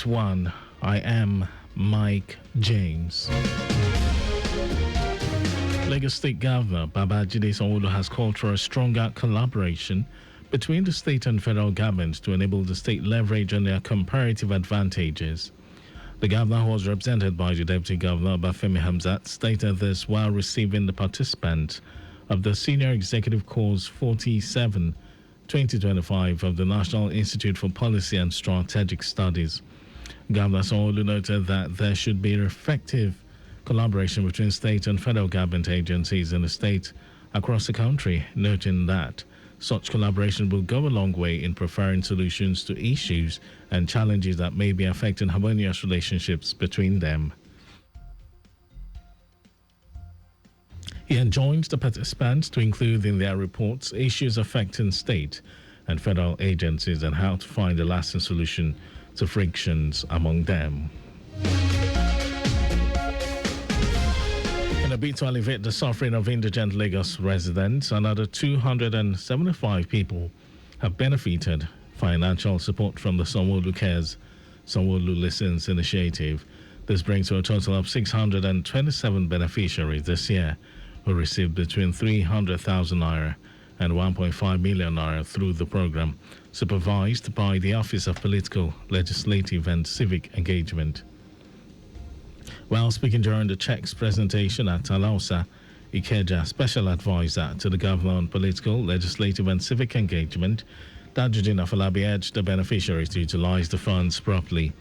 One, I am Mike James. Lagos State Governor Babajide Sanwo-Olu has called for a stronger collaboration between the state and federal governments to enable the state leverage on their comparative advantages. The governor, who was represented by the Deputy Governor Bafemi Hamzat, stated this while receiving the participants of the Senior Executive Course 47 2025 of the National Institute for Policy and Strategic Studies. Governor Sanwo-Olu noted that there should be effective collaboration between state and federal government agencies in the state across the country, noting that such collaboration will go a long way in preferring solutions to issues and challenges that may be affecting harmonious relationships between them. He enjoined the participants to include in their reports issues affecting state and federal agencies and how to find a lasting solution to frictions among them. In a bid to alleviate the suffering of indigent Lagos residents, another 275 people have benefited financial support from the Sanwo-Olu Cares Sanwo-Olu Listens initiative. This brings to a total of 627 beneficiaries this year who received between 300,000 naira and 1.5 million naira through the program, supervised by the Office of Political, Legislative and Civic Engagement. While speaking during the check's presentation at Alausa, Ikeja, Special Advisor to the Governor on Political, Legislative and Civic Engagement, Tajuddin Afolabi urged the beneficiaries to utilize the funds properly.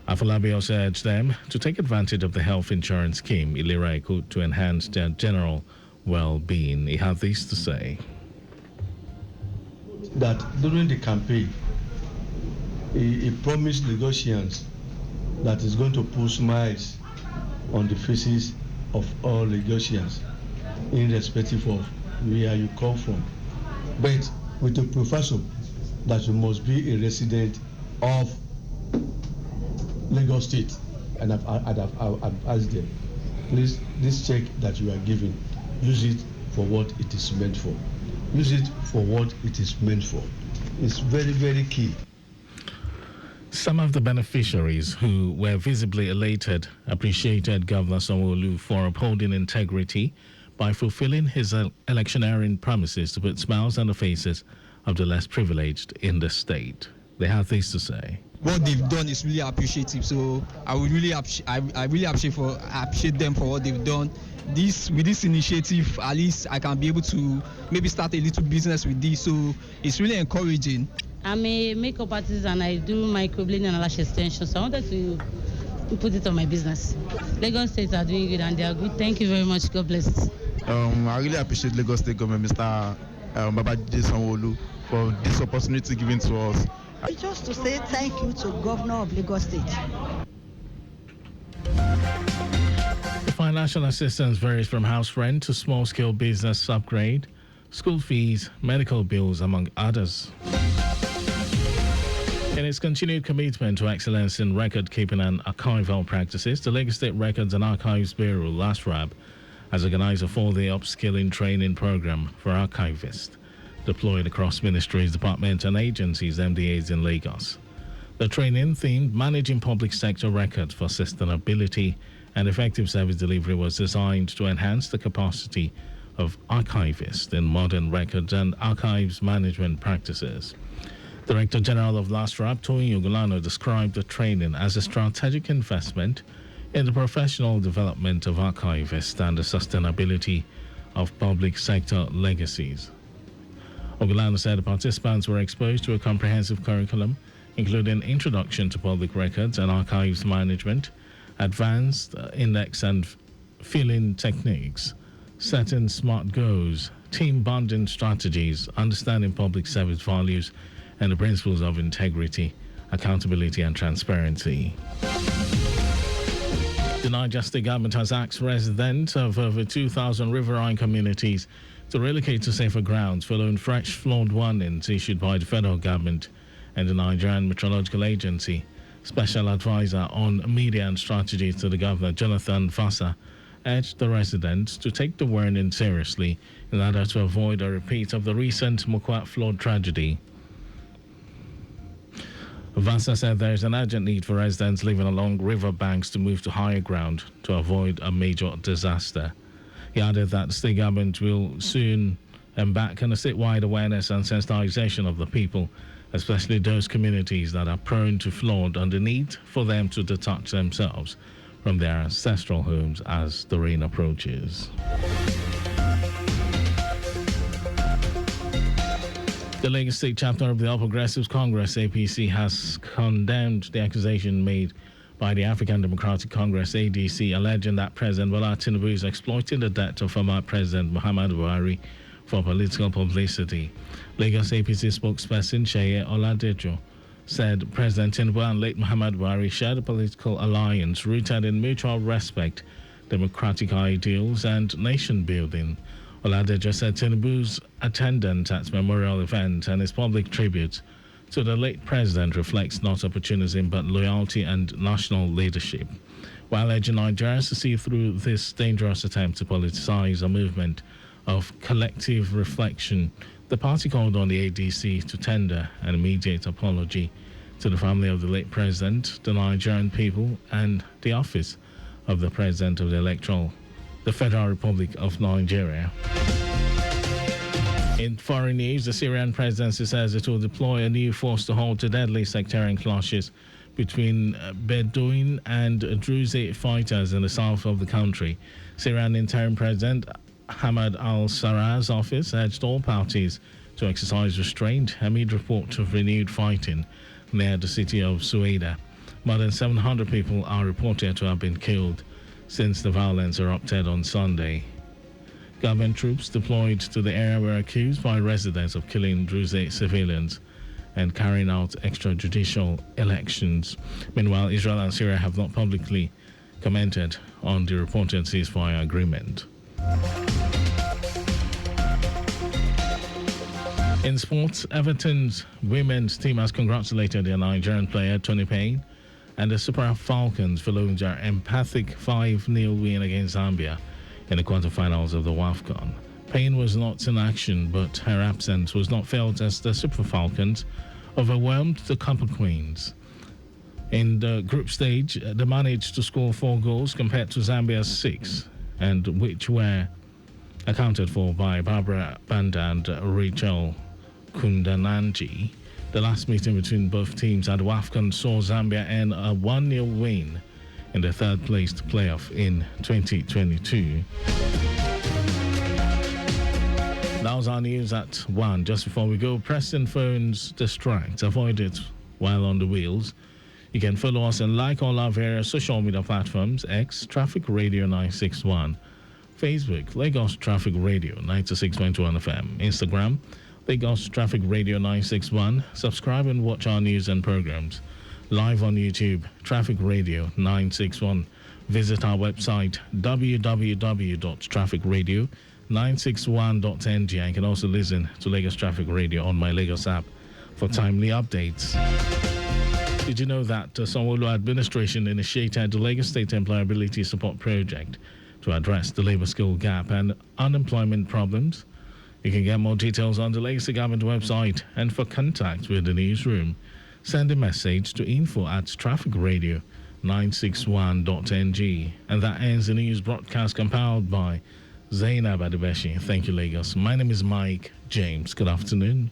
Afolabi also urged them to take advantage of the health insurance scheme, Ilera Eko, to enhance their general well-being. He had this to say. That during the campaign, he promised Lagosians that is going to put smiles on the faces of all Lagosians, irrespective of where you come from. But with a professor that you must be a resident of Lagos State, and I've asked them, please, this check that you are giving, use it for what it is meant for. Use it for what it is meant for. It's very, very key. Some of the beneficiaries who were visibly elated appreciated Governor Sanwo-Olu for upholding integrity by fulfilling his electioneering promises to put smiles on the faces of the less privileged in the state. They have this to say. What they've done is really appreciative, so I would really appreciate them for what they've done. With this initiative, at least I can be able to maybe start a little business with this, so it's really encouraging. I'm a makeup artist and I do microblading and lash extension, so I wanted to put it on my business. Lagos State are doing good and they are good. Thank you very much. God bless. I really appreciate Lagos State government, Mr. Babajide Sanwo-Olu, for this opportunity given to us. Just to say thank you to Governor of Lagos State. The financial assistance varies from house rent to small-scale business upgrade, school fees, medical bills, among others. In its continued commitment to excellence in record-keeping and archival practices, the Lagos State Records and Archives Bureau, LASRAB, has organized a 4-day upskilling training program for archivists deployed across ministries, departments, and agencies, MDAs in Lagos. The training themed Managing Public Sector Records for Sustainability and Effective Service Delivery was designed to enhance the capacity of archivists in modern records and archives management practices. Director General of LASRAB, Toyin Ogulano, described the training as a strategic investment in the professional development of archivists and the sustainability of public sector legacies. Ogulano said the participants were exposed to a comprehensive curriculum, including introduction to public records and archives management, advanced index and filling techniques, setting SMART goals, team bonding strategies, understanding public service values, and the principles of integrity, accountability, and transparency. The Niger State government has asked residents of over 2,000 riverine communities to relocate to safer grounds following fresh flood warnings issued by the federal government and the Nigerian Meteorological Agency. Special Advisor on Media and Strategy to the Governor, Jonathan Vassa, urged the residents to take the warning seriously in order to avoid a repeat of the recent Mokwa flood tragedy. Vasa said there is an urgent need for residents living along river banks to move to higher ground to avoid a major disaster. He added that the state government will soon embark on a statewide awareness and sensitization of the people, especially those communities that are prone to flood, and the need for them to detach themselves from their ancestral homes as the rain approaches. The Lagos State chapter of the All Progressives Congress, APC, has condemned the accusation made by the African Democratic Congress, ADC, alleging that President Bola Tinubu is exploiting the death of former President Muhammadu Buhari for political publicity. Lagos APC spokesperson Sheye Oladejo said President Tinubu and late Muhammadu Buhari shared a political alliance rooted in mutual respect, democratic ideals, and nation building. Oladejo said Tinubu's attendance at memorial events and his public tribute to the late president reflects not opportunism but loyalty and national leadership, while urging Nigerians to see through this dangerous attempt to politicize a movement of collective reflection. The party called on the ADC to tender an immediate apology to the family of the late president, the Nigerian people, and the office of the President of the Federal Republic of Nigeria. In foreign news, the Syrian presidency says it will deploy a new force to halt the deadly sectarian clashes between Bedouin and Druze fighters in the south of the country. Syrian interim president Hamad al-Sarraj's office urged all parties to exercise restraint amid reports of renewed fighting near the city of Sueda. More than 700 people are reported to have been killed since the violence erupted on Sunday. Government troops deployed to the area were accused by residents of killing Druze civilians and carrying out extrajudicial elections. Meanwhile, Israel and Syria have not publicly commented on the reported ceasefire agreement. In sports, Everton's women's team has congratulated their Nigerian player Tony Payne and the Super Falcons following their emphatic 5-0 win against Zambia in the quarterfinals of the WAFCON. Payne was not in action, but her absence was not felt as the Super Falcons overwhelmed the Copper Queens. In the group stage, they managed to score 4 goals compared to Zambia's 6, and which were accounted for by Barbara Banda and Rachel Kundananji. The last meeting between both teams at WAFCON saw Zambia end a 1-0 win in the third-placed playoff in 2022. That was our news at 1. Just before we go, Preston phones distract. Avoid it while on the wheels. You can follow us and like all our various social media platforms: X, Traffic Radio 961, Facebook, Lagos Traffic Radio 96.1 FM, Instagram, Lagos Traffic Radio 961. Subscribe and watch our news and programs live on YouTube, Traffic Radio 961. Visit our website, www.trafficradio961.ng. You can also listen to Lagos Traffic Radio on my Lagos app for timely updates. Did you know that Sanwo-Olu administration initiated the Lagos State Employability Support Project to address the labor skill gap and unemployment problems? You can get more details on the Lagos Government website, and for contact with the newsroom, send a message to info@trafficradio961.ng. And that ends the news broadcast compiled by Zainab Adebeshi. Thank you, Lagos. My name is Mike James. Good afternoon.